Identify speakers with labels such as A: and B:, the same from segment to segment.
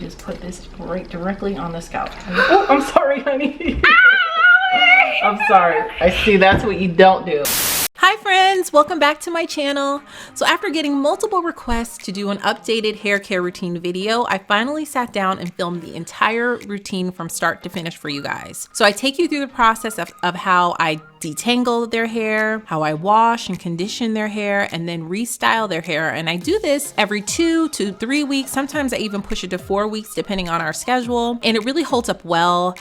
A: just put this right directly on the scalp. Oh, I'm sorry, honey. I'm sorry. I see, that's what you don't do.
B: Hi friends, welcome back to my channel. So after getting multiple requests to do an updated hair care routine video, I finally sat down and filmed the entire routine from start to finish for you guys. So I take you through the process of how I detangle their hair, how I wash and condition their hair, and then restyle their hair. And I do this every 2 to 3 weeks. Sometimes I even push it to 4 weeks depending on our schedule. And it really holds up well.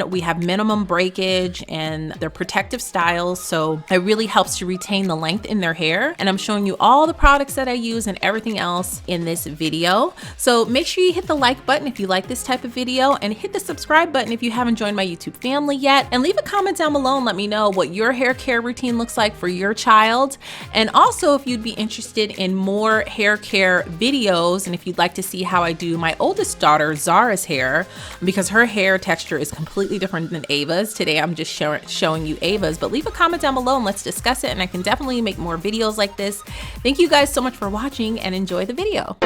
B: We have minimum breakage and they're protective styles. So it really helps to retain the length in their hair. And I'm showing you all the products that I use and everything else in this video. So make sure you hit the like button if you like this type of video, and hit the subscribe button if you haven't joined my YouTube family yet. And leave a comment down below and let me know what your hair care routine looks like for your child. And also if you'd be interested in more hair care videos, and if you'd like to see how I do my oldest daughter Zara's hair, because her hair texture is completely different than Ava's. Today I'm just showing you Ava's, but leave a comment down below and let's discuss it, and I can definitely make more videos like this. Thank you guys so much for watching, and enjoy the video.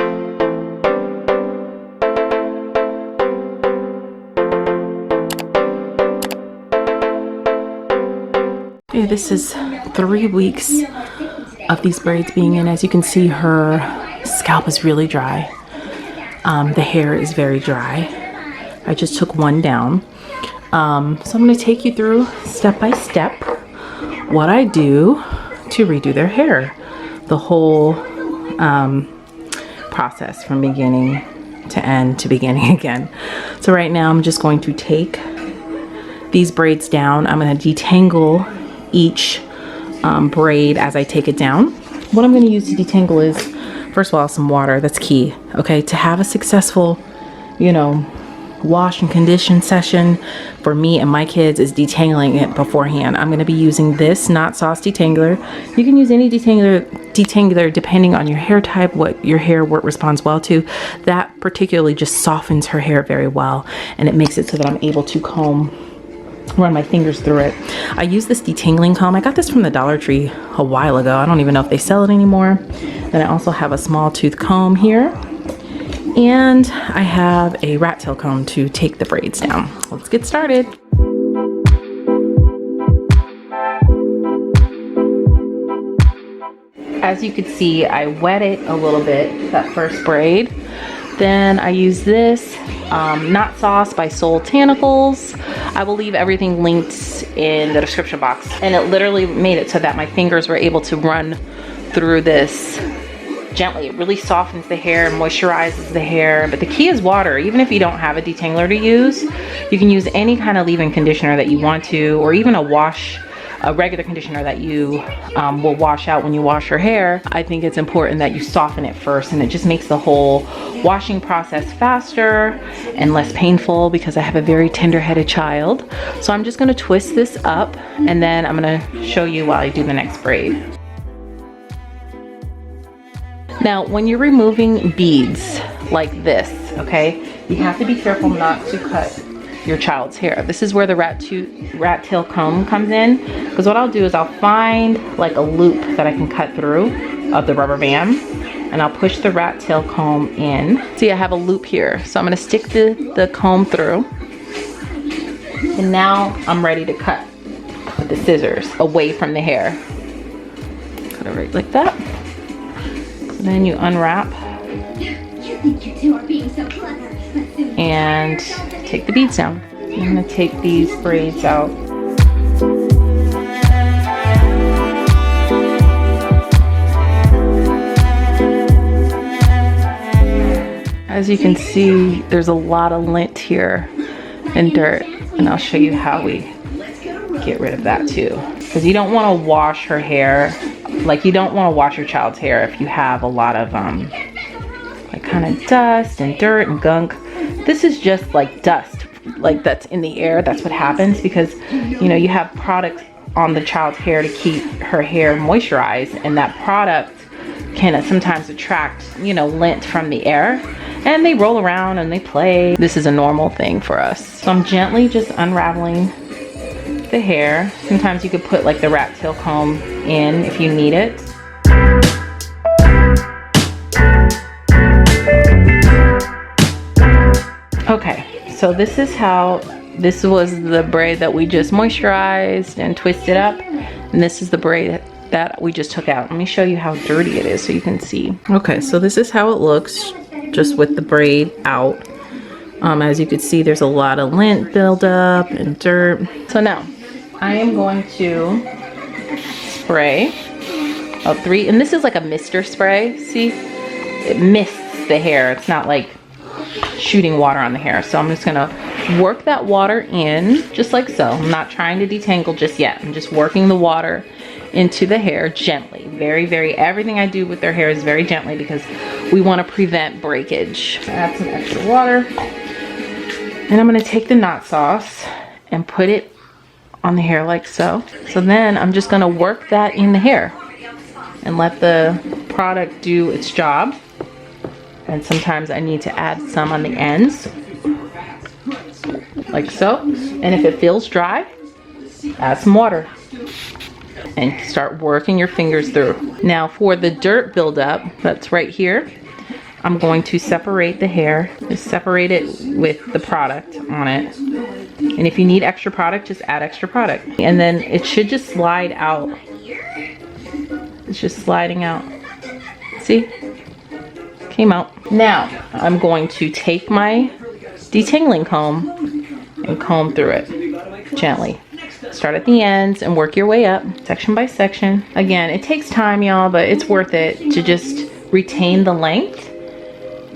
A: Okay, this is 3 weeks of these braids being in. As you can see, her scalp is really dry. The hair is very dry. I just took one down. So I'm going to take you through step by step what I do to redo their hair. The whole process from beginning to end to beginning again. So right now I'm just going to take these braids down. I'm going to detangle each braid as I take it down. What I'm going to use to detangle is, first of all, some water. That's key. Okay, to have a successful, wash and condition session for me and my kids is detangling it beforehand. I'm going to be using this Not Sauce detangler. You can use any detangler depending on your hair type, what your hair responds well to. That particularly just softens her hair very well, and it makes it so that I'm able to run my fingers through it. I use this detangling comb. I got this from the Dollar Tree a while ago. I don't even know if they sell it anymore. Then I also have a small tooth comb here, and I have a rat tail comb to take the braids down. Let's get started. As you can see, I wet it a little bit, that first braid. Then I use this Not Sauce by Soul Tanicles. I will leave everything linked in the description box. And it literally made it so that my fingers were able to run through this gently. It really softens the hair, moisturizes the hair. But the key is water. Even if you don't have a detangler to use, you can use any kind of leave-in conditioner that you want to, or even a regular conditioner that you will wash out when you wash your hair. I think it's important that you soften it first, and it just makes the whole washing process faster and less painful, because I have a very tender-headed child. So I'm just going to twist this up, and then I'm going to show you while I do the next braid. Now, when you're removing beads like this, okay, you have to be careful not to cut your child's hair. This is where the rat tail comb comes in, because what I'll do is I'll find like a loop that I can cut through of the rubber band, and I'll push the rat tail comb in. See, I have a loop here, so I'm going to stick the comb through, and now I'm ready to cut with the scissors away from the hair. Cut it right like that. Then you unwrap and take the beads down. I'm going to take these braids out. As you can see, there's a lot of lint here and dirt, and I'll show you how we get rid of that too. Because you don't want to wash her hair, like you don't want to wash your child's hair if you have a lot of like kind of dust and dirt and gunk. This is just like dust, like that's in the air. That's what happens because you have product on the child's hair to keep her hair moisturized, and that product can sometimes attract lint from the air, and they roll around and they play. This is a normal thing for us. So I'm gently just unraveling the hair. Sometimes you could put like the rat tail comb in if you need it. Okay, so this was the braid that we just moisturized and twisted up, and this is the braid that we just took out. Let me show you how dirty it is so you can see. Okay, so this is how it looks just with the braid out. As you can see, there's a lot of lint buildup and dirt. So now I am going to spray about 3, and this is like a mister spray. See, it mists the hair. It's not like shooting water on the hair. So I'm just gonna work that water in just like so. I'm not trying to detangle just yet. I'm just working the water into the hair gently. Very, everything I do with their hair is very gently because we want to prevent breakage. Add some extra water. And I'm gonna take the knot sauce and put it on the hair like so. So then I'm just gonna work that in the hair and let the product do its job. And sometimes I need to add some on the ends, like so. And if it feels dry, add some water and start working your fingers through. Now for the dirt buildup that's right here, I'm going to separate the hair. Just separate it with the product on it. And if you need extra product, just add extra product. And then it should just slide out. It's just sliding out. See? Came out. Now I'm going to take my detangling comb and comb through it gently. Start at the ends and work your way up section by section. Again, it takes time, y'all, but it's worth it to just retain the length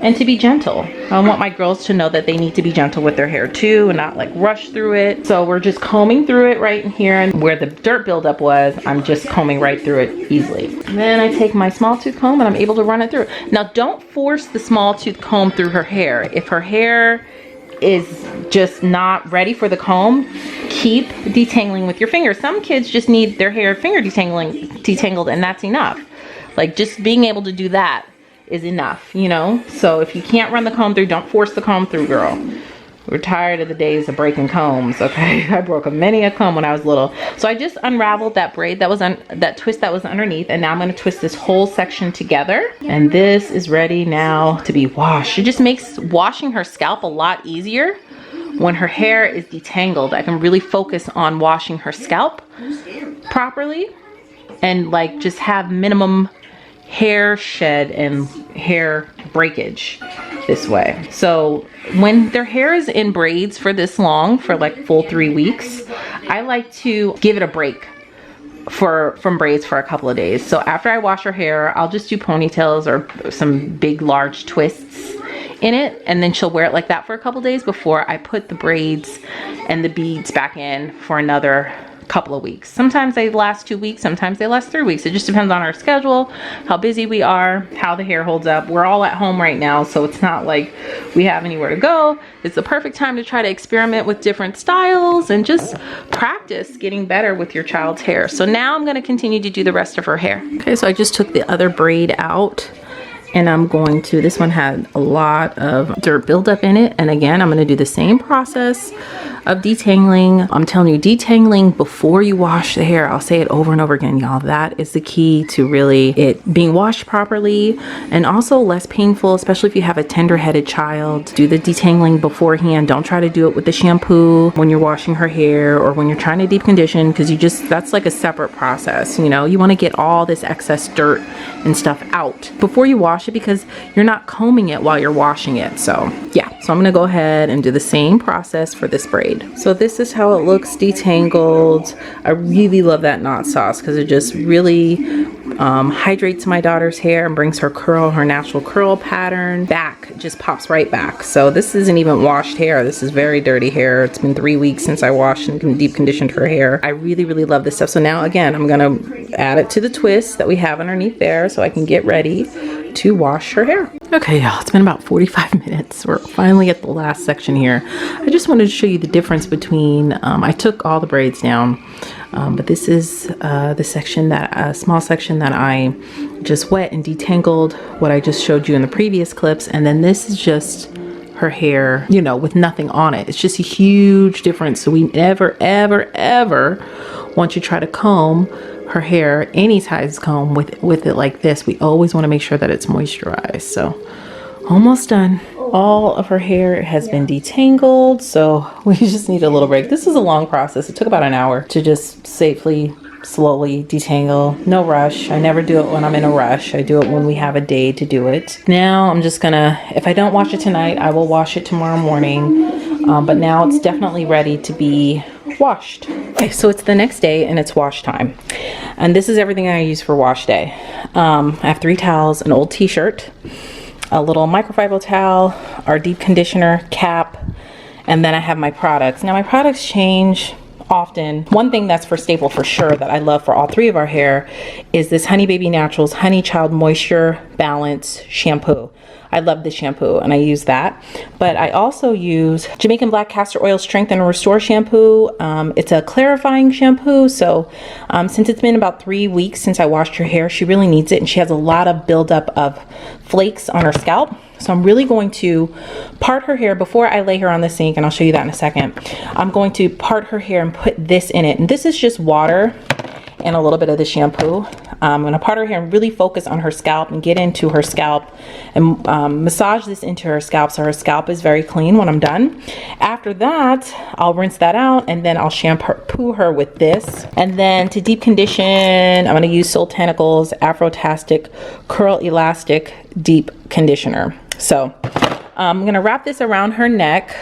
A: and to be gentle. I want my girls to know that they need to be gentle with their hair too and not like rush through it. So we're just combing through it right in here, and where the dirt buildup was, I'm just combing right through it easily. And then I take my small tooth comb and I'm able to run it through. Now don't force the small tooth comb through her hair. If her hair is just not ready for the comb, keep detangling with your fingers. Some kids just need their hair finger detangled and that's enough. Like just being able to do that is enough, you know? So if you can't run the comb through, don't force the comb through, girl. We're tired of the days of breaking combs, okay? I broke many a comb when I was little. So I just unraveled that braid that was that twist that was underneath, and now I'm gonna twist this whole section together. And this is ready now to be washed. It just makes washing her scalp a lot easier. When her hair is detangled, I can really focus on washing her scalp properly and like just have minimum hair shed and hair breakage this way. So when their hair is in braids for this long, for like full 3 weeks, I like to give it a break from braids for a couple of days. So after I wash her hair, I'll just do ponytails or some big large twists in it, and then she'll wear it like that for a couple of days before I put the braids and the beads back in for another couple of weeks. Sometimes they last 2 weeks, sometimes they last 3 weeks. It just depends on our schedule, how busy we are, how the hair holds up. We're all at home right now, so it's not like we have anywhere to go. It's the perfect time to try to experiment with different styles and just practice getting better with your child's hair. So now I'm going to continue to do the rest of her hair. Okay, so I just took the other braid out, and I'm going to, this one had a lot of dirt buildup in it. And again, I'm gonna do the same process of detangling. I'm telling you, detangling before you wash the hair, I'll say it over and over again, y'all. That is the key to really it being washed properly and also less painful, especially if you have a tender-headed child. Do the detangling beforehand. Don't try to do it with the shampoo when you're washing her hair or when you're trying to deep condition, because that's like a separate process. You know, you wanna get all this excess dirt and stuff out before you wash it, because you're not combing it while you're washing it. So yeah, so I'm gonna go ahead and do the same process for this braid. So this is how it looks detangled. I really love that knot sauce because it just really hydrates my daughter's hair and brings her natural curl pattern back. It just pops right back. So this isn't even washed hair. This is very dirty hair. It's been 3 weeks since I washed and deep conditioned her hair. I really, really love this stuff. So now again, I'm gonna add it to the twist that we have underneath there so I can get ready to wash her hair. Okay, y'all, it's been about 45 minutes. We're finally at the last section here. I just wanted to show you the difference between, I took all the braids down, but this is the section small section that I just wet and detangled, what I just showed you in the previous clips. And then this is just her hair, you know, with nothing on it. It's just a huge difference. So we never, ever, ever want you to try to comb her hair, any size comb with it like this. We always want to make sure that it's moisturized. So almost done. all of her hair has been detangled, so we just need a little break. This is a long process. It took about an hour to just safely, slowly detangle. No rush. I never do it when I'm in a rush. I do it when we have a day to do it. Now I'm just gonna, if I don't wash it tonight, I will wash it tomorrow morning. But now it's definitely ready to be washed. Okay, so it's the next day and it's wash time. And this is everything I use for wash day. I have 3 towels, an old t-shirt, a little microfiber towel, our deep conditioner cap, and then I have my products. Now my products change often. One thing that's for staple for sure that I love for all 3 of our hair is this Honey Baby Naturals Honey Child Moisture Balance shampoo. I love this shampoo and I use that. But I also use Jamaican Black Castor Oil Strengthen and Restore shampoo. It's a clarifying shampoo. So since it's been about 3 weeks since I washed her hair, she really needs it. And she has a lot of buildup of flakes on her scalp. So I'm really going to part her hair before I lay her on the sink, and I'll show you that in a second. I'm going to part her hair and put this in it. And this is just water and a little bit of the shampoo. I'm gonna part her hair and really focus on her scalp and get into her scalp and massage this into her scalp so her scalp is very clean when I'm done. After that, I'll rinse that out and then I'll shampoo her with this. And then to deep condition, I'm gonna use Soultanicals Afrotastic Curl Elastic Deep Conditioner. So I'm gonna wrap this around her neck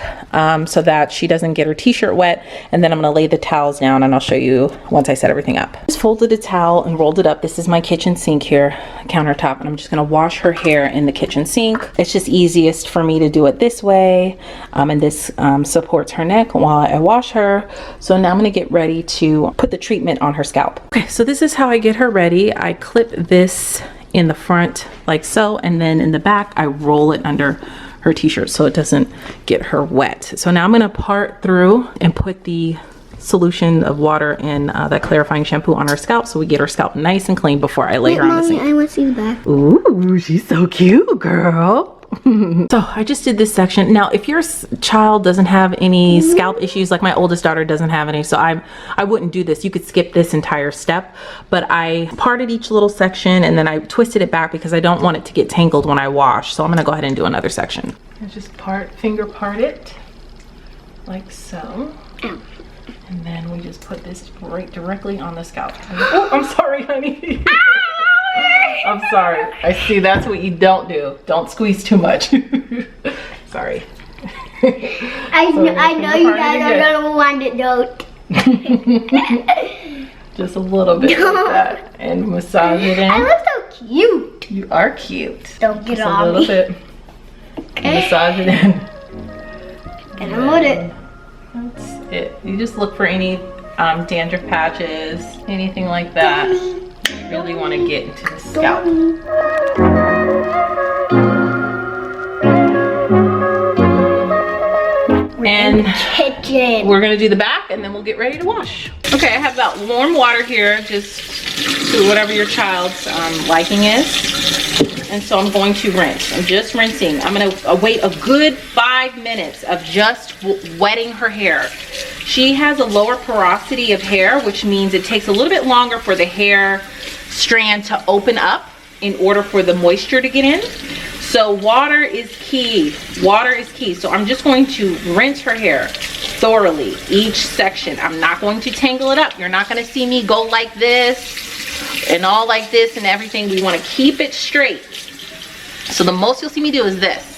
A: so that she doesn't get her t-shirt wet, and then I'm gonna lay the towels down and I'll show you once I set everything up. Just folded a towel and rolled it up. This is my kitchen sink here, countertop, and I'm just gonna wash her hair in the kitchen sink. It's just easiest for me to do it this way, and this supports her neck while I wash her. So now I'm gonna get ready to put the treatment on her scalp. Okay, so this is how I get her ready. I clip this in the front like so, and then in the back I roll it under her t-shirt so it doesn't get her wet. So now I'm gonna part through and put the solution of water and that clarifying shampoo on her scalp so we get her scalp nice and clean before I lay her on the sink.
C: I want to see the back.
A: Ooh, she's so cute, girl. So I just did this section. Now, if your child doesn't have any scalp issues, like my oldest daughter doesn't have any, so I wouldn't do this. You could skip this entire step, but I parted each little section and then I twisted it back because I don't want it to get tangled when I wash. So I'm gonna go ahead and do another section. I just finger part it like so. And then we just put this right directly on the scalp. Oh, I'm sorry, honey. I'm sorry. I see that's what you don't do. Don't squeeze too much. Sorry.
C: I know you guys are gonna want it, don't.
A: Just a little bit like that, and massage it in.
C: I look so cute.
A: You are cute.
C: Don't get
A: just
C: on
A: a little
C: me.
A: bit. And massage it in.
C: And I'm with it.
A: That's it. You just look for any dandruff patches, anything like that. You really want to get into the scalp. And
C: kitchen.
A: we're gonna do the back and then we'll get ready to wash. Okay, I have that warm water here, just to whatever your child's liking is. And so I'm going to rinse. I'm just rinsing. I'm gonna wait a good 5 minutes of just wetting her hair. She has a lower porosity of hair, which means it takes a little bit longer for the hair strand to open up in order for the moisture to get in. So water is key. Water is key. So I'm just going to rinse her hair thoroughly, each section. I'm not going to tangle it up. You're not going to see me go like this and all like this and everything. We want to keep it straight. So the most you'll see me do is this.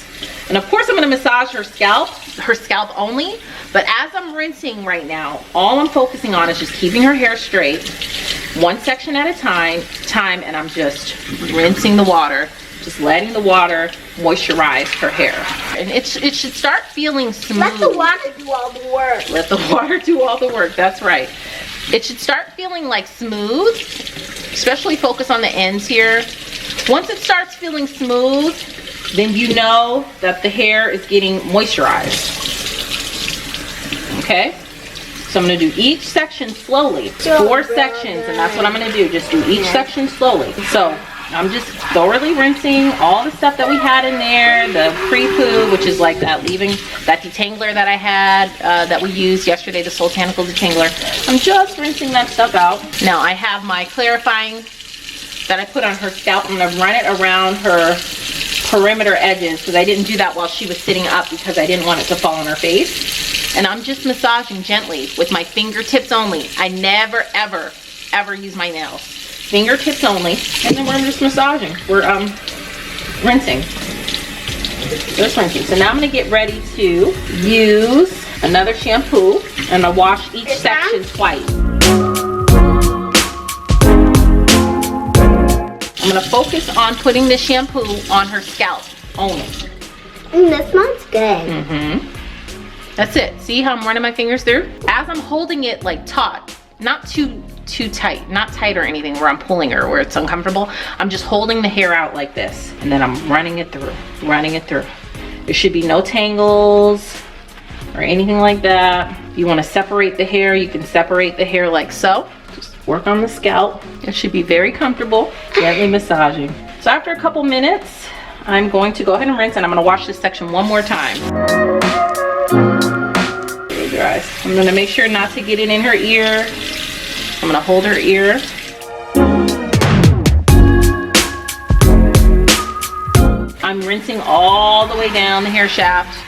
A: And of course I'm going to massage her scalp only. But as I'm rinsing right now, all I'm focusing on is just keeping her hair straight, one section at a time, and I'm just rinsing the water, just letting the water moisturize her hair. And it should start feeling smooth.
C: Let the water do all the work.
A: Let the water do all the work, that's right. It should start feeling like smooth, especially focus on the ends here. Once it starts feeling smooth, then you know that the hair is getting moisturized. Okay, so I'm gonna do each section slowly, 4 sections, and that's what I'm gonna do, just do each section slowly. So I'm just thoroughly rinsing all the stuff that we had in there, the pre-poo, which is like that detangler that I had, that we used yesterday, the Soultanical detangler. I'm just rinsing that stuff out. Now I have my clarifying that I put on her scalp. I'm gonna run it around her perimeter edges, because I didn't do that while she was sitting up because I didn't want it to fall on her face. And I'm just massaging gently with my fingertips only. I never, ever, ever use my nails. Fingertips only. And then we're just massaging. We're rinsing. Just rinsing. So now I'm going to get ready to use another shampoo. And I'll wash each section twice. I'm going to focus on putting the shampoo on her scalp only.
C: This smells good.
A: Mm-hmm. That's it. See how I'm running my fingers through? As I'm holding it like taut, not too tight, not tight or anything where I'm pulling her where it's uncomfortable. I'm just holding the hair out like this, and then I'm running it through, running it through. There should be no tangles or anything like that. If you want to separate the hair, you can separate the hair like so. Just work on the scalp. It should be very comfortable, gently massaging. So after a couple minutes, I'm going to go ahead and rinse, and I'm going to wash this section one more time. Close your eyes. I'm going to make sure not to get it in her ear. I'm going to hold her ear. I'm rinsing all the way down the hair shaft.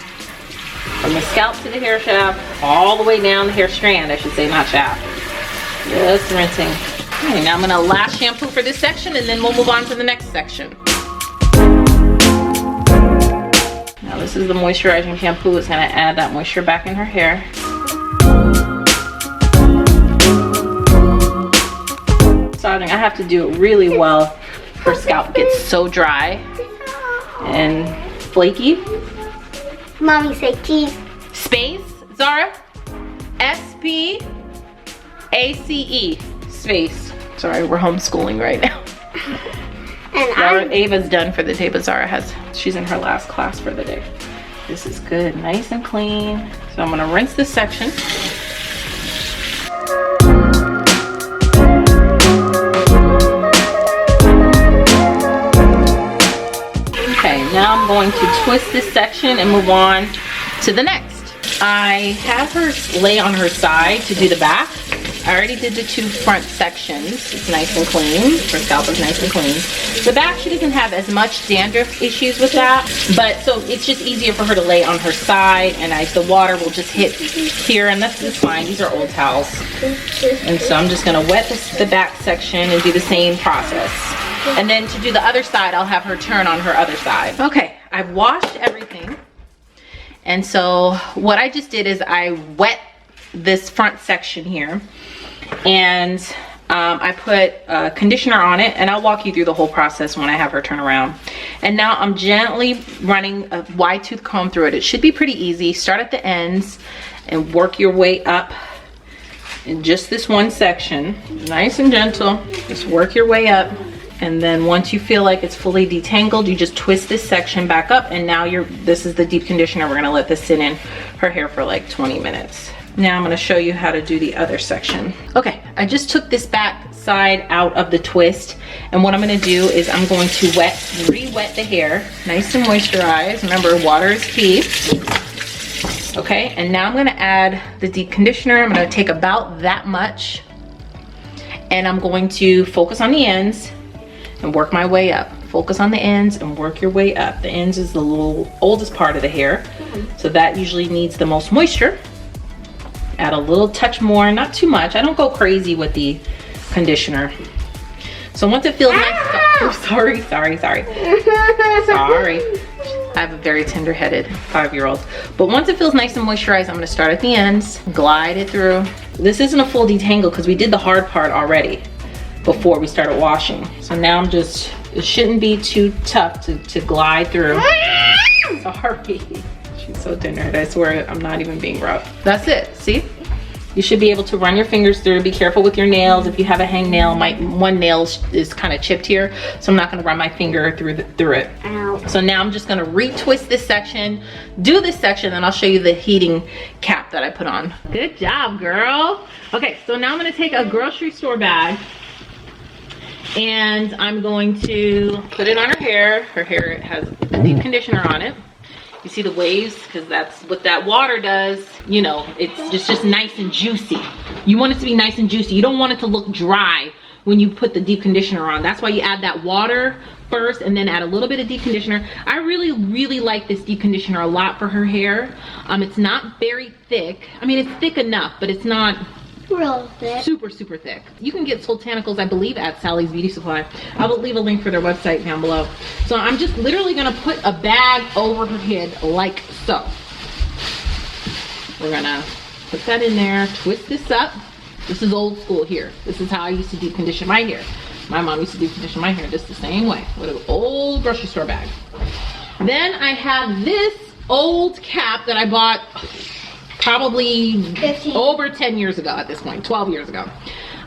A: From the scalp to the hair shaft, all the way down the hair strand, I should say, not shaft. Just rinsing. Okay, now I'm going to last shampoo for this section, and then we'll move on to the next section. Now this is the moisturizing shampoo. It's going to add that moisture back in her hair. Massaging, I have to do it really well. Her scalp gets so dry and flaky.
C: Mommy, say cheese.
A: Space, Zara. S-P-A-C-E. Space. Sorry, we're homeschooling right now.
C: And
A: Ava's done for the day, but Zara she's in her last class for the day. This is good, nice and clean. So I'm gonna rinse this section. Okay, now I'm going to twist this section and move on to the next. I have her lay on her side to do the back. I already did the two front sections. It's nice and clean. Her scalp is nice and clean. The back, she doesn't have as much dandruff issues with that, but so it's just easier for her to lay on her side, and the water will just hit here, and that's fine. These are old towels. And so I'm just gonna wet the back section and do the same process. And then to do the other side, I'll have her turn on her other side. Okay, I've washed everything. And so what I just did is I wet this front section here, and I put conditioner on it, and I'll walk you through the whole process when I have her turn around. And now I'm gently running a wide tooth comb through it. It should be pretty easy. Start at the ends and work your way up in just this one section. Nice and gentle. Just work your way up. And then once you feel like it's fully detangled, you just twist this section back up, and now this is the deep conditioner. We're gonna let this sit in her hair for like 20 minutes. Now I'm gonna show you how to do the other section. Okay, I just took this back side out of the twist, and what I'm gonna do is I'm going to re-wet the hair, nice and moisturized. Remember, water is key. Okay, and now I'm gonna add the deep conditioner. I'm gonna take about that much, and I'm going to focus on the ends and work my way up. Focus on the ends and work your way up. The ends is the oldest part of the hair, so that usually needs the most moisture. Add a little touch more, not too much. I don't go crazy with the conditioner. So once it feels nice, oh, sorry. Sorry. I have a very tender-headed 5-year-old. But once it feels nice and moisturized, I'm gonna start at the ends, glide it through. This isn't a full detangle because we did the hard part already before we started washing. So now it shouldn't be too tough to glide through. Sorry. She's so tender. I swear I'm not even being rough. That's it, see? You should be able to run your fingers through. Be careful with your nails. If you have a hangnail, one nail is kind of chipped here, so I'm not gonna run my finger through it.
C: Ow.
A: So now I'm just gonna retwist this section, do this section, and I'll show you the heating cap that I put on. Good job, girl. Okay, so now I'm gonna take a grocery store bag, and I'm going to put it on her hair. Her hair has a deep conditioner on it. You see the waves? Because that's what that water does. You know, it's just nice and juicy. You want it to be nice and juicy. You don't want it to look dry when you put the deep conditioner on. That's why you add that water first and then add a little bit of deep conditioner. I really like this deep conditioner a lot for her hair. It's not very thick. I mean, it's thick enough, but it's not
C: real thick.
A: Super thick. You can get Soultanicals, I believe, at Sally's Beauty Supply. I will leave a link for their website down below. So I'm just literally gonna put a bag over her head like so. We're gonna put that in there, twist this up. This is old school here. This is how I used to deep condition my hair. My mom used to deep condition my hair just the same way, with an old grocery store bag. Then I have this old cap that I bought probably
C: 15.
A: Over 10 years ago at this point, 12 years ago.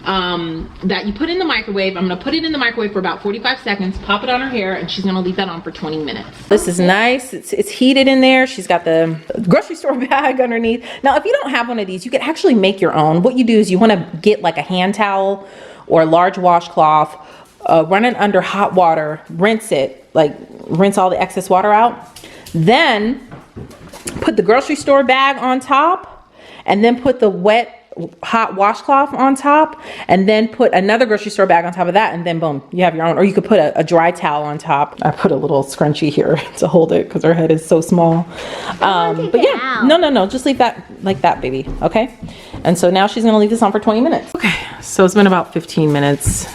A: That you put in the microwave. I'm gonna put it in the microwave for about 45 seconds, pop it on her hair, and she's gonna leave that on for 20 minutes. This is nice. It's heated in there. She's got the grocery store bag underneath. Now, if you don't have one of these, you can actually make your own. What you do is you wanna get like a hand towel or a large washcloth, run it under hot water, rinse it, like rinse all the excess water out. Then put the grocery store bag on top, and then put the wet hot washcloth on top, and then put another grocery store bag on top of that, and then boom, you have your own. Or you could put a dry towel on top. I put a little scrunchie here to hold it because her head is so small. But yeah, no, just leave that like that, baby. Okay. And so now she's gonna leave this on for 20 minutes. Okay, so it's been about 15 minutes.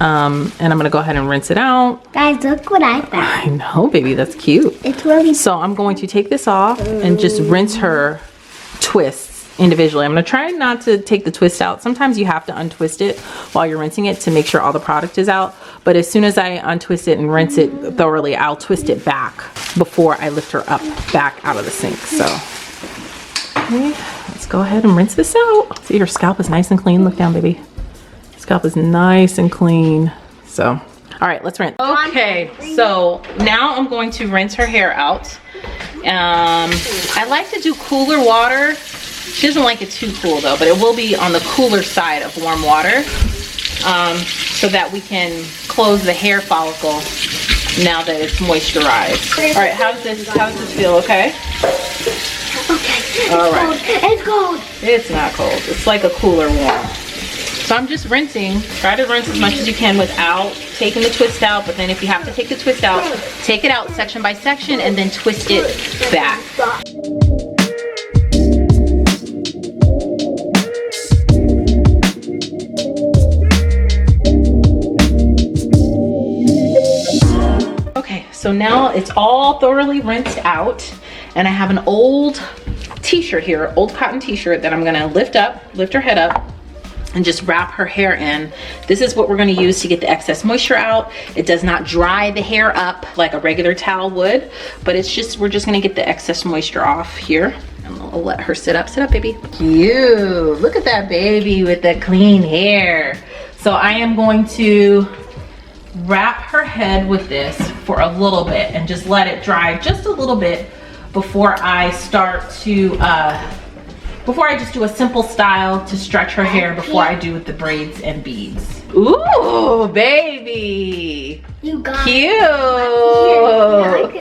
A: And I'm gonna go ahead and rinse it out.
C: Guys, look what I found.
A: I know, baby, that's cute.
C: It's really
A: So I'm going to take this off and just rinse her twists individually. I'm gonna try not to take the twist out. Sometimes you have to untwist it while you're rinsing it to make sure all the product is out. But as soon as I untwist it and rinse it thoroughly, I'll twist it back before I lift her up back out of the sink. So okay, let's go ahead and rinse this out. See, her scalp is nice and clean. Look down, baby. Scalp is nice and clean. So, all right, let's rinse. Okay, so now I'm going to rinse her hair out. I like to do cooler water. She doesn't like it too cool though, but it will be on the cooler side of warm water, so that we can close the hair follicle now that it's moisturized. All right, how does this feel? Okay.
C: okay.
A: All right.
C: It's cold.
A: It's not cold. It's like a cooler warm. So I'm just rinsing. Try to rinse as much as you can without taking the twist out, but then if you have to take the twist out, take it out section by section and then twist it back. Okay, so now it's all thoroughly rinsed out, and I have an old t-shirt here, old cotton t-shirt that I'm gonna lift her head up, and just wrap her hair in. This is what we're gonna use to get the excess moisture out. It does not dry the hair up like a regular towel would, but we're just gonna get the excess moisture off here. And I'll let her sit up, baby. Cute, look at that baby with the clean hair. So I am going to wrap her head with this for a little bit and just let it dry just a little bit before I start to, before I just do a simple style to stretch her hair before I do with the braids and beads. Ooh, baby.
C: You got
A: cute.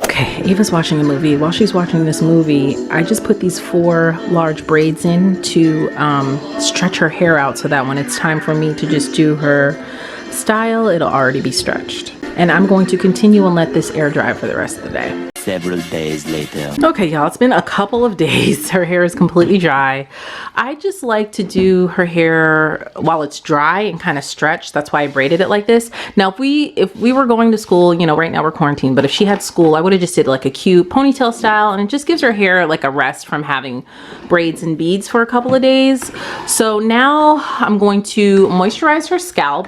A: Okay, Ava's watching a movie. While she's watching this movie, I just put these 4 large braids in to stretch her hair out so that when it's time for me to just do her style, it'll already be stretched. And I'm going to continue and let this air dry for the rest of the day.
D: Several days later.
A: Okay, y'all, it's been a couple of days. Her hair is completely dry. I just like to do her hair while it's dry and kind of stretch. That's why I braided it like this. Now, if we were going to school, you know, right now we're quarantined, but if she had school, I would have just did like a cute ponytail style, and it just gives her hair like a rest from having braids and beads for a couple of days. So now I'm going to moisturize her scalp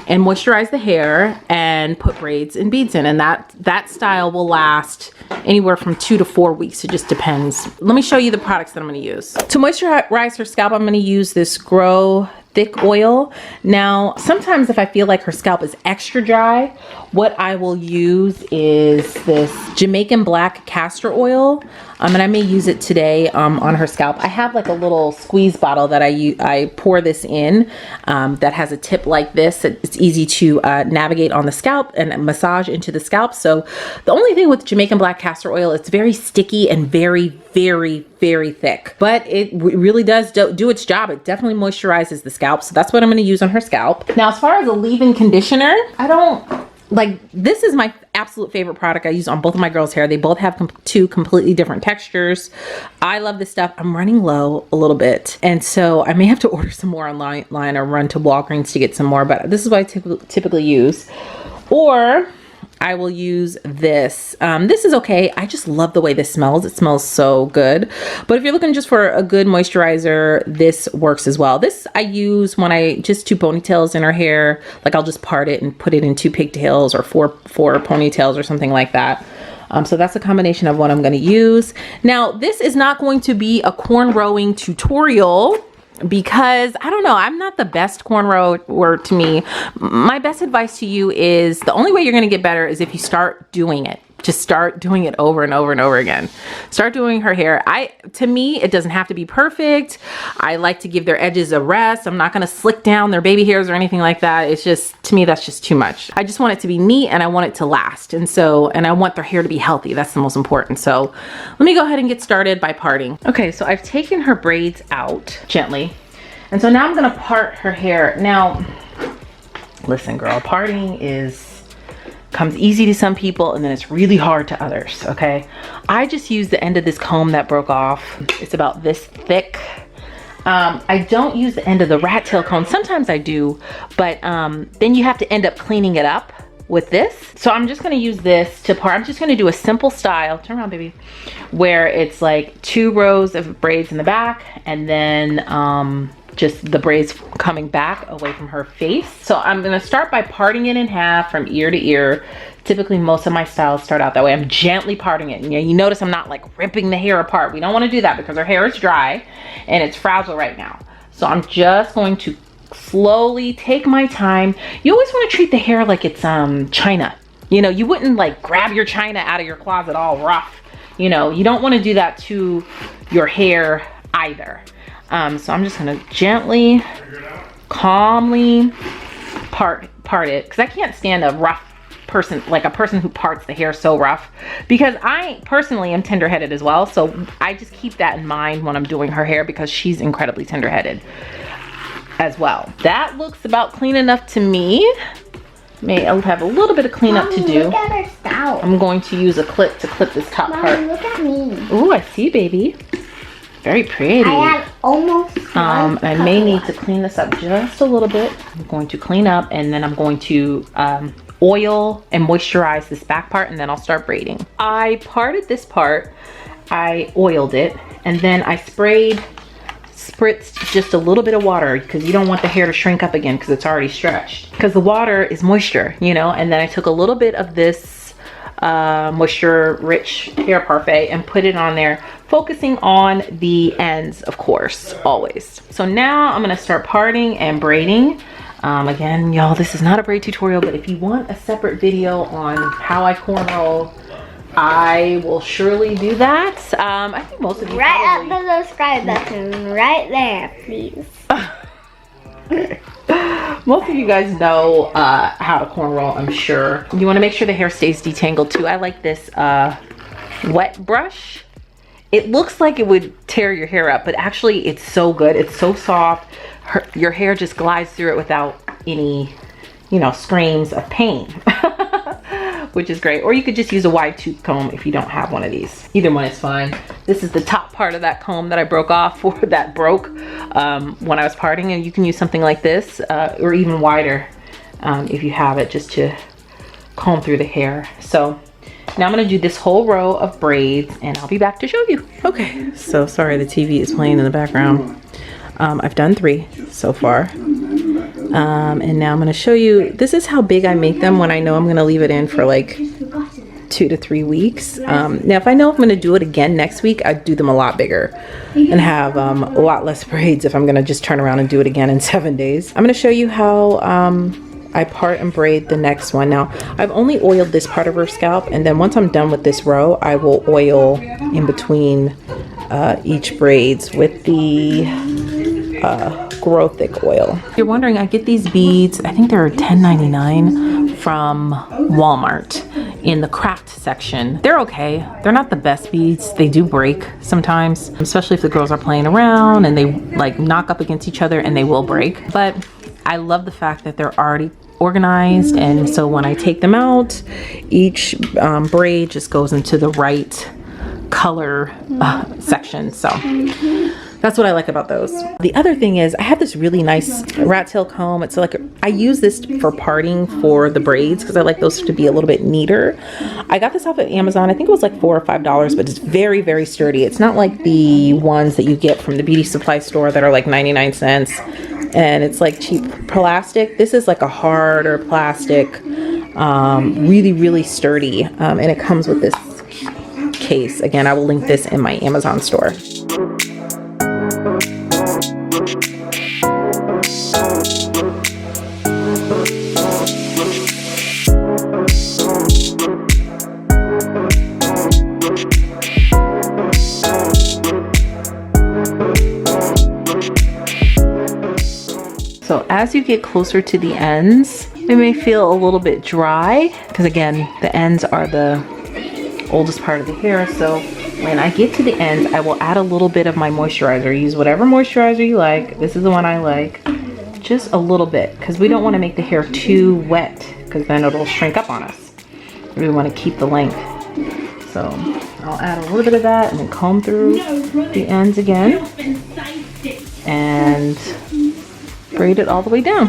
A: and moisturize the hair and put braids and beads in, and that style will last anywhere from 2 to 4 weeks. It just depends. Let me show you the products that I'm going to use. To moisturize her scalp, I'm going to use this Grow Thick oil. Now, sometimes if I feel like her scalp is extra dry, what I will use is this Jamaican black castor oil. And I may use it today on her scalp. I have like a little squeeze bottle that I pour this in that has a tip like this. It's easy to navigate on the scalp and massage into the scalp. So the only thing with Jamaican black castor oil, it's very sticky and very, very, very thick. But it really does do its job. It definitely moisturizes the scalp. So that's what I'm going to use on her scalp. Now, as far as a leave-in conditioner, I don't
B: like, this is my absolute favorite product I use on both of my girls' hair. They both have two completely different textures. I love this stuff. I'm running low a little bit, and so I may have to order some more online or run to Walgreens to get some more, but this is what I typically use. Or I will use this. This is okay. I just love the way this smells. It smells so good. But if you're looking just for a good moisturizer, this works as well. This I use when I just 2 ponytails in her hair. Like, I'll just part it and put it in 2 pigtails or four ponytails or something like that. So that's a combination of what I'm going to use. Now, this is not going to be a cornrowing tutorial, because I don't know, I'm not the best cornrower. To me, my best advice to you is the only way you're going to get better is if you start doing it. Just start doing it over and over and over again. Start doing her hair. To me, it doesn't have to be perfect. I like to give their edges a rest. I'm not going to slick down their baby hairs or anything like that. It's just, to me, that's just too much. I just want it to be neat, and I want it to last. And I want their hair to be healthy. That's the most important. So let me go ahead and get started by parting. Okay, so I've taken her braids out gently. And so now I'm going to part her hair. Now, listen, girl, parting comes easy to some people, and then it's really hard to others, okay? I just used the end of this comb that broke off. It's about this thick. I don't use the end of the rat tail comb. Sometimes I do, but then you have to end up cleaning it up with this. So I'm just gonna use this to part. I'm just gonna do a simple style, turn around baby, where it's like 2 rows of braids in the back, and then just the braids coming back away from her face. So I'm gonna start by parting it in half from ear to ear. Typically most of my styles start out that way. I'm gently parting it. And you notice I'm not like ripping the hair apart. We don't wanna do that because her hair is dry and it's fragile right now. So I'm just going to slowly take my time. You always wanna treat the hair like it's china. You know, you wouldn't like grab your china out of your closet all rough. You know, you don't wanna do that to your hair either. So I'm just gonna gently, calmly part it, because I can't stand a rough person, like a person who parts the hair so rough, because I personally am tender-headed as well. So I just keep that in mind when I'm doing her hair, because she's incredibly tender-headed as well. That looks about clean enough to me. I'll have a little bit of cleanup to do.
C: Look at her scalp.
B: I'm going to use a clip to clip this top part.
C: Look at me.
B: Ooh, I see, baby. Very pretty.
C: I have almost
B: I may need to clean this up just a little bit. I'm going to clean up, and then I'm going to oil and moisturize this back part, and then I'll start braiding. I parted this part, I oiled it, and then I spritzed just a little bit of water, because you don't want the hair to shrink up again because it's already stretched, because the water is moisture, you know. And then I took a little bit of this moisture rich hair parfait and put it on there, focusing on the ends, of course, always. So now I'm gonna start parting and braiding. Again, y'all, this is not a braid tutorial, but if you want a separate video on how I cornrow, I will surely do that. I think most of you
C: right up the subscribe button, right there, please.
B: Okay. Most of you guys know how to cornrow, I'm sure. You want to make sure the hair stays detangled too. I like this wet brush. It looks like it would tear your hair up, but actually it's so good. It's so soft. Your hair just glides through it without any, you know, screams of pain, which is great. Or you could just use a wide tooth comb if you don't have one of these. Either one is fine. This is the top part of that comb that I broke off, or that broke when I was parting, and you can use something like this or even wider if you have it, just to comb through the hair. So now I'm gonna do this whole row of braids, and I'll be back to show you. Okay, so sorry, the TV is playing in the background. I've done 3 so far. And now I'm gonna show you, this is how big I make them when I know I'm gonna leave it in for like 2 to 3 weeks. Now if I know I'm gonna do it again next week, I'd do them a lot bigger and have a lot less braids if I'm gonna just turn around and do it again in 7 days. I'm gonna show you how I part and braid the next one. Now I've only oiled this part of her scalp, and then once I'm done with this row, I will oil in between each braids with the Grow Thick oil. If you're wondering, I get these beads, I think they're $10.99 from Walmart in the craft section. They're okay. They're not the best beads. They do break sometimes, especially if the girls are playing around and they like knock up against each other, and they will break. But I love the fact that they're already
A: organized, and so when I take them out, each braid just goes into the right color section. So that's what I like about those. The other thing is I have this really nice rat tail comb. It's like I use this for parting for the braids because I like those to be a little bit neater. I got this off of Amazon. I think it was like $4 or $5, but it's very, very sturdy. It's not like the ones that you get from the beauty supply store that are like 99 cents and it's like cheap plastic. This is like a harder plastic, really, really sturdy, and it comes with this case. Again, I will link this in my Amazon store. So as you get closer to the ends, it may feel a little bit dry because again, the ends are the oldest part of the hair. So when I get to the ends, I will add a little bit of my moisturizer. Use whatever moisturizer you like. This is the one I like. Just a little bit because we don't want to make the hair too wet because then it'll shrink up on us. We want to keep the length. So I'll add a little bit of that and then comb through the ends again and braid it all the way down.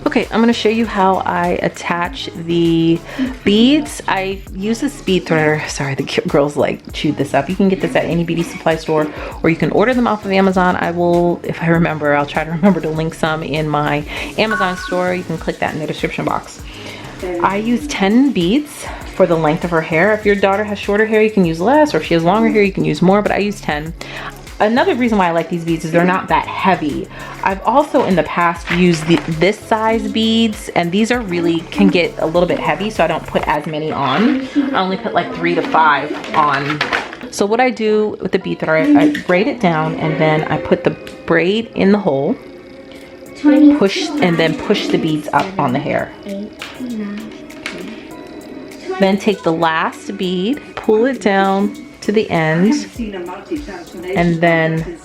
A: Okay, I'm gonna show you how I attach the beads. I use this bead threader. Sorry, the girls like chewed this up. You can get this at any beauty supply store or you can order them off of Amazon. I will, if I remember, I'll try to remember to link some in my Amazon store. You can click that in the description box. I use 10 beads for the length of her hair. If your daughter has shorter hair, you can use less, or if she has longer hair, you can use more, but I use 10. Another reason why I like these beads is they're not that heavy. I've also in the past used this size beads, and these are really, can get a little bit heavy, so I don't put as many on. I only put like 3 to 5 on. So what I do with the bead threader, I braid it down and then I put the braid in the hole, push, and then push the beads up on the hair. Then take the last bead, pull it down to the end, and then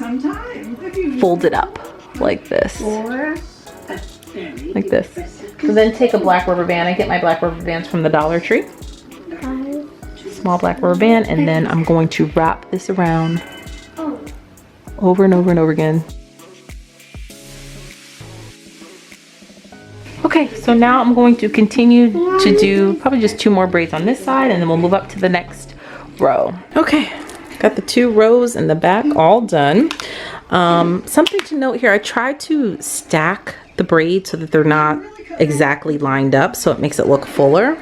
A: fold it up like this. Like this. So then take a black rubber band. I get my black rubber bands from the Dollar Tree. Small black rubber band, and then I'm going to wrap this around over and over and over again. Okay, so now I'm going to continue to do probably just 2 more braids on this side, and then we'll move up to the next row. Okay, got the 2 rows in the back all done. Something to note here, I try to stack the braids so that they're not exactly lined up, so it makes it look fuller.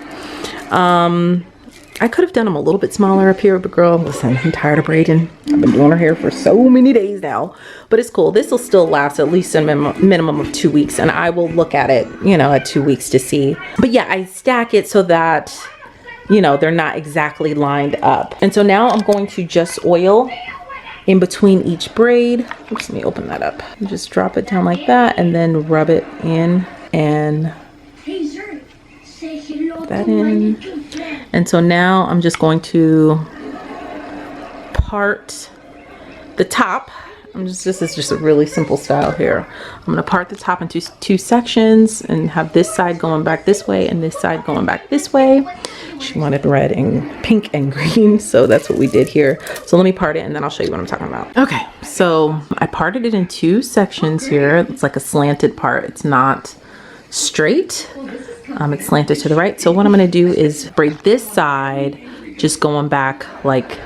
A: I could have done them a little bit smaller up here, but girl, listen, I'm tired of braiding. I've been doing her hair for so many days now, but it's cool. This will still last at least a minimum of 2 weeks, and I will look at it, you know, at 2 weeks to see. But yeah, I stack it so that, you know, they're not exactly lined up. And so now I'm going to just oil in between each braid. Oops, let me open that up. You just drop it down like that and then rub it in and put that in. And so now I'm just going to part the top. This is just a really simple style here. I'm gonna part the top into 2 sections and have this side going back this way and this side going back this way. She wanted red and pink and green, so that's what we did here. So let me part it and then I'll show you what I'm talking about. Okay, so I parted it in 2 sections here. It's like a slanted part. It's not straight. It's slanted to the right. So what I'm gonna do is braid this side, just going back like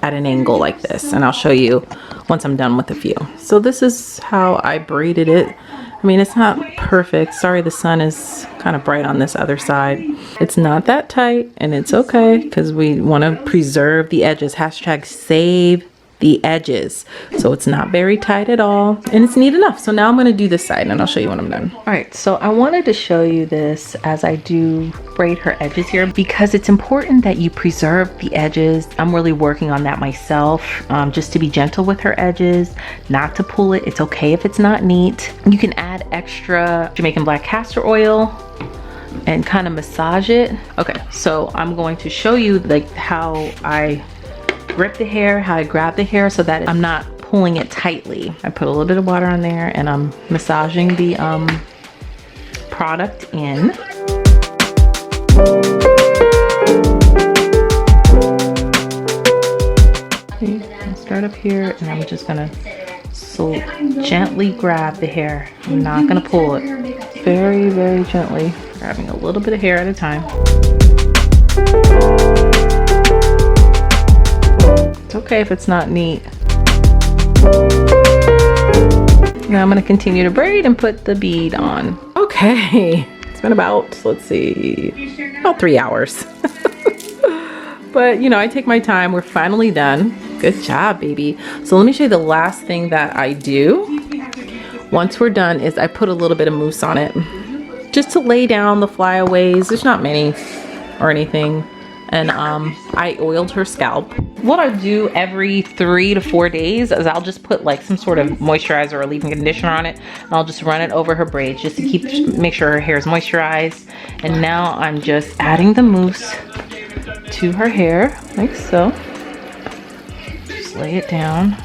A: at an angle like this, and I'll show you once I'm done with a few. So this is how I braided it. I mean, it's not perfect. Sorry, the sun is kind of bright on this other side. It's not that tight, and it's okay because we want to preserve the edges. Hashtag save the edges. So it's not very tight at all, and it's neat enough. So now I'm going to do this side and I'll show you when I'm done. All right, so I wanted to show you this as I do braid her edges here because it's important that you preserve the edges. I'm really working on that myself, just to be gentle with her edges, not to pull it. It's okay if it's not neat. You can add extra Jamaican black castor oil and kind of massage it. Okay, so I'm going to show you like how I grip the hair, how I grab the hair so that I'm not pulling it tightly. I put a little bit of water on there and I'm massaging the product in. Okay, I'll start up here, and I'm just gonna gently grab the hair. I'm not gonna pull it. Very, very gently, grabbing a little bit of hair at a time. It's okay if it's not neat. Now I'm gonna continue to braid and put the bead on. Okay, it's been about, let's see, about 3 hours. But you know, I take my time. We're finally done. Good job, baby. So let me show you the last thing that I do once we're done is I put a little bit of mousse on it just to lay down the flyaways. There's not many or anything. And I oiled her scalp. What I do every 3 to 4 days is I'll just put like some sort of moisturizer or leave-in conditioner on it, and I'll just run it over her braids just to make sure her hair is moisturized. And now I'm just adding the mousse to her hair like so. Just lay it down.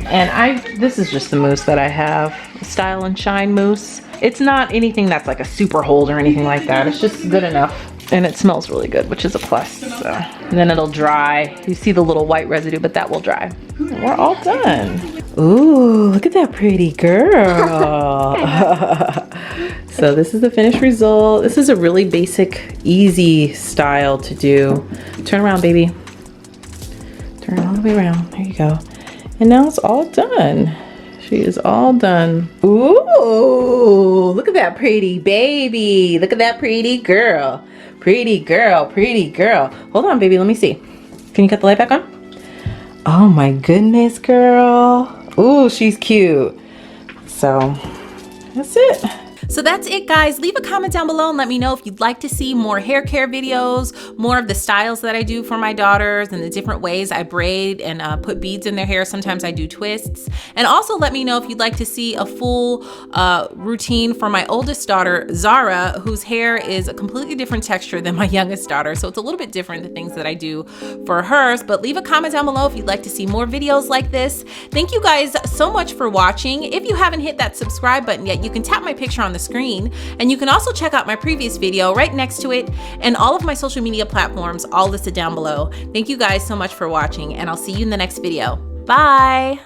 A: And this is just the mousse that I have, Style and Shine mousse. It's not anything that's like a super hold or anything like that. It's just good enough. And it smells really good, which is a plus. So. And then it'll dry. You see the little white residue, but that will dry. And we're all done. Ooh, look at that pretty girl. So this is the finished result. This is a really basic, easy style to do. Turn around, baby. Turn all the way around. There you go. And now it's all done. She is all done. Ooh, look at that pretty baby. Look at that pretty girl. Pretty girl, pretty girl. Hold on, baby, let me see. Can you cut the light back on? Oh my goodness, girl. Ooh, she's cute. So, that's it.
B: So that's it, guys. Leave a comment down below and let me know if you'd like to see more hair care videos, more of the styles that I do for my daughters and the different ways I braid and put beads in their hair. Sometimes I do twists. And also let me know if you'd like to see a full routine for my oldest daughter, Zara, whose hair is a completely different texture than my youngest daughter. So it's a little bit different, the things that I do for hers. But leave a comment down below if you'd like to see more videos like this. Thank you guys so much for watching. If you haven't hit that subscribe button yet, you can tap my picture on the screen, and you can also check out my previous video right next to it, and all of my social media platforms all listed down below. Thank you guys so much for watching, and I'll see you in the next video. Bye.